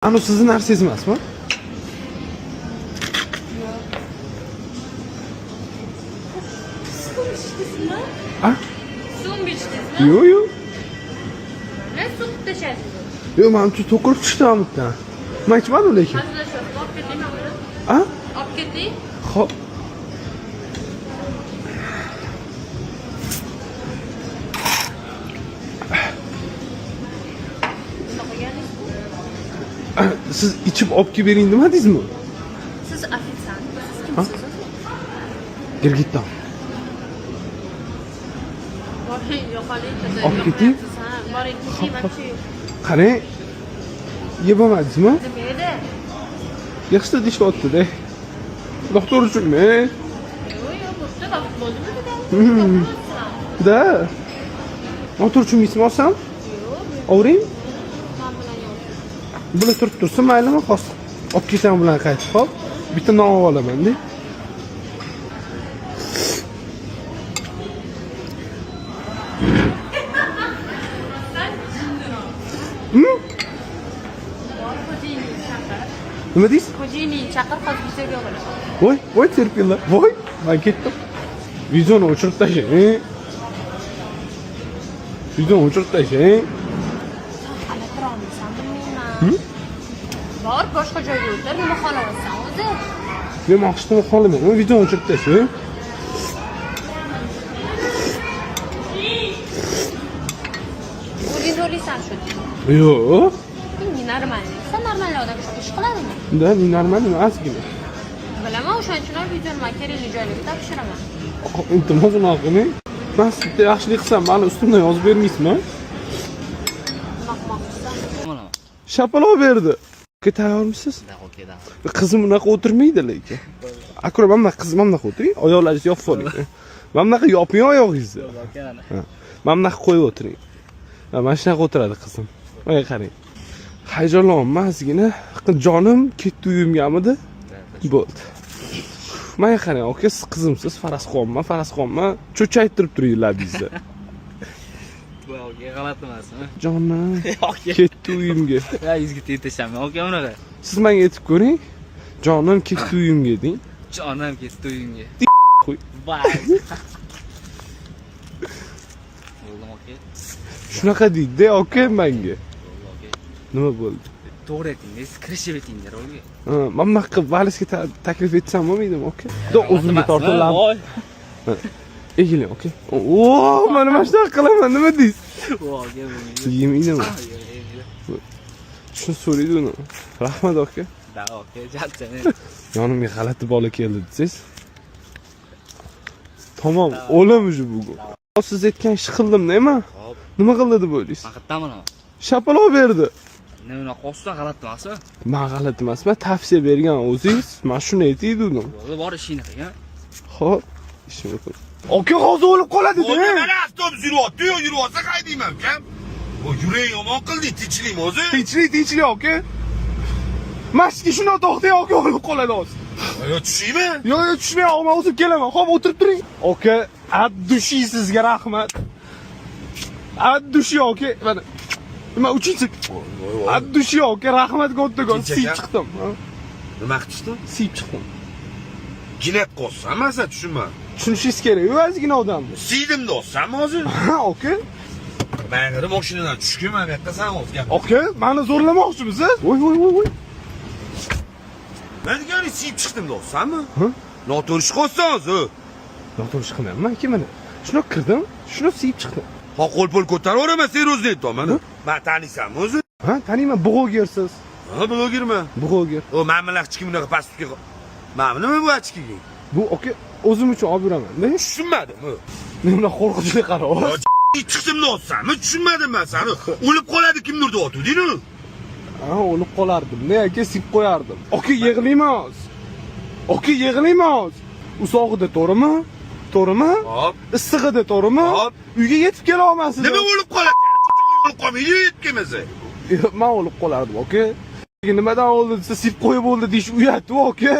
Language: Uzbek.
Ana sizni narsangiz emasmi? Su içtisizmi? Ha? Su içtisizmi? Yo'q. Ne su tashasiz? Yo'q, men uchun to'kilib tushdi amitdan. Men ichmadim lekin. Hazırlaşıyoruz. Olib ketdingmi buni? Ha? Olib ketding? Xo'p. Nima qilganingiz? Siz ichib olib kelib bering demadingizmi? Siz ofitsiant. Siz Ha? kimsiz? Girgitdan. Boring, yo'qoling. Olib keting. Ha, boring, keting, mancha yo'q. Qarang. Yeb olmadingizmi? Nima edi? Yaxshida deyishyapti-da. Doktor uchunmi? Yo'q, yo'q, bo'pti. Vaqt bo'ldimi dedi? Da. Doktor uchun ism olsam? Yo'q, Ovring. men bilan yo'q. Bular turib tursin, maylimi? Xos. Olib ketsam bilan qaytib qol. Bitta non olib olaman-da. Xo'jayinni chaqir. Nima deysiz? Xo'jayinni chaqir, hozir bizga bo'ladi. Voy, terpinglar. Voy, men ketdim. Videoni o'chirib tashlang. Videoni o'chirib tashlang. Hali turolmaysan, bilmayman. Bor, boshqa joyga o'tir, nima xohlayapsan o'zi? Men maqsadimni xohlamayman. Videoni o'chirib tashlang. O'zing to'laysan shu. Yo'q. Normalniy. Sen normalniy odam shu ish qiladimi? Da, normal emasgina. Bilaman, o'shaning uchun ham videoni men kerakli joylarga topshiraman. Iltimos unaqa qilmang. Men sizga yaxshilik qilsam, mani ustimdan yozib bermaysizmi? Nima qilmoqchisan? Shapaloq berdi. Aka tayyormisiz? Qizim unaqa o'tirmaydi lekin. Akura mana bunaqa qiz mana bunaqa o'tiring, oyoqlaringizni yopib oling. Mana bunaqa yoping oyog'ingizni. Mana bunaqa qo'yib o'tiring. Mana shunaqa o'tiradi qizim. Mana qarang. Hayajonlanma ozgina. Jonim ketdi uyimgamidi? Bo'ldi. Mana qarang, aka siz qizimsiz, Farazxonman. Cho'chaytirib turing labingizni. Oke, g'alati emasmi? Jonim ketdi uyimga. Ya, yuzga tetashaman. Oke, unaqa. Siz menga aytib ko'ring. Jonim ketdi uyimga deng. Jonim ketdi uyingga. Qo'y. Vay. Bo'ldi, oke. Shunaqa deydi, aka menga. Oke. Nima bo'ldi? To'g'ri ayting, siz kirishib etinglar, o'lga. Mana bunaqa valisga taklif etsam bo'lmaydimi, aka? O'zimga tortilaman. Egiling, aka. Mana shunaqa qilaman, nima deysiz? Oke, bo'lmaydi. Yemaydimi? Shuni so'raydi uni. Rahmat, aka. Da, oke, jatsan. Yonimga g'alati bola keldi desiz. Tamom, o'laman shu bugun. Siz aytgan ish qildim-da, men. Hop. Nima qildi deb o'ylaysiz? Haqiqatdanmi? Shapaloq berdi. Nima unaqa qolsa g'alati emasmi? Men g'alati emasman, tavsiya bergan o'zingiz. Men shuni aytaydi uni. Bo'ldi, bor ishingni qilgan. Xo'p, ishim yo'q. Aka hozir o'lib qoladi-da. Mana avtobus yuryapti-yu, yursa haydayman ukam. Bu yurak yomon qildi, tinchlikmi o'zi? Tinchlik, aka. Mashqqa shunday to'xtay, aka o'lib qoladi hozir. Yo tushaymi? Yo'q, tushmayman, men o'zim kelaman. Xo'p, o'tirib turing. Aka, addushi sizga rahmat. Addushi aka, mana. Nima uchinchi? Addushi aka, rahmat kattagon. Siyib chiqdim. Nima qilishdi? Siyib chiqdim. Ginat qo'ssan, masa tushunman. Tushunishingiz kerak, o'zgina odam. Siydimda olsam hozir. Ha, aka. Manga mashinadan tushgan, men yoqqa san o'z gap. Aka, meni zo'rlamoqchimisiz? Voy. Men degani siyib chiqdimda olsammi? Ha? Noto'g'ri ish qilsan hozir. Doktor ish qilmayman, aka mana. Shuni kirdim, shuni siyib chiqdim. Ha, qo'l ko'taraveraman, sen o'zing aytdingmi? Men taniysanmi o'zi? Ha, taniyman, blogersiz. Ha, blogerman. Bloger. O, men bilan hech kim bunaqa pastga. Men nima bu achkiga? Bu aka o'zim uchun olib yuraman-da. Tushunmadimmi? Men uni qo'rqinchli qarab. Chiqsimni olsammi? Tushunmadim men seni. O'lib qoladi kimdir deb aytding-ku. Ha, o'lib qolardim. Ne aka sib qo'yardim. Aka yig'laymiz. Aka yig'laymiz. Usog'ida to'g'rimi? To'g'rimi? Hop. Issig'ida to'g'rimi? Hop. Uyga yetib kela olmassiz. Nima o'lib qoladi? O'lib qolmaydi, yetkamasa. Men o'lib qolardim, aka. Nimadan o'ldi desa sib qo'yib o'ldi deyish uyatmi, aka?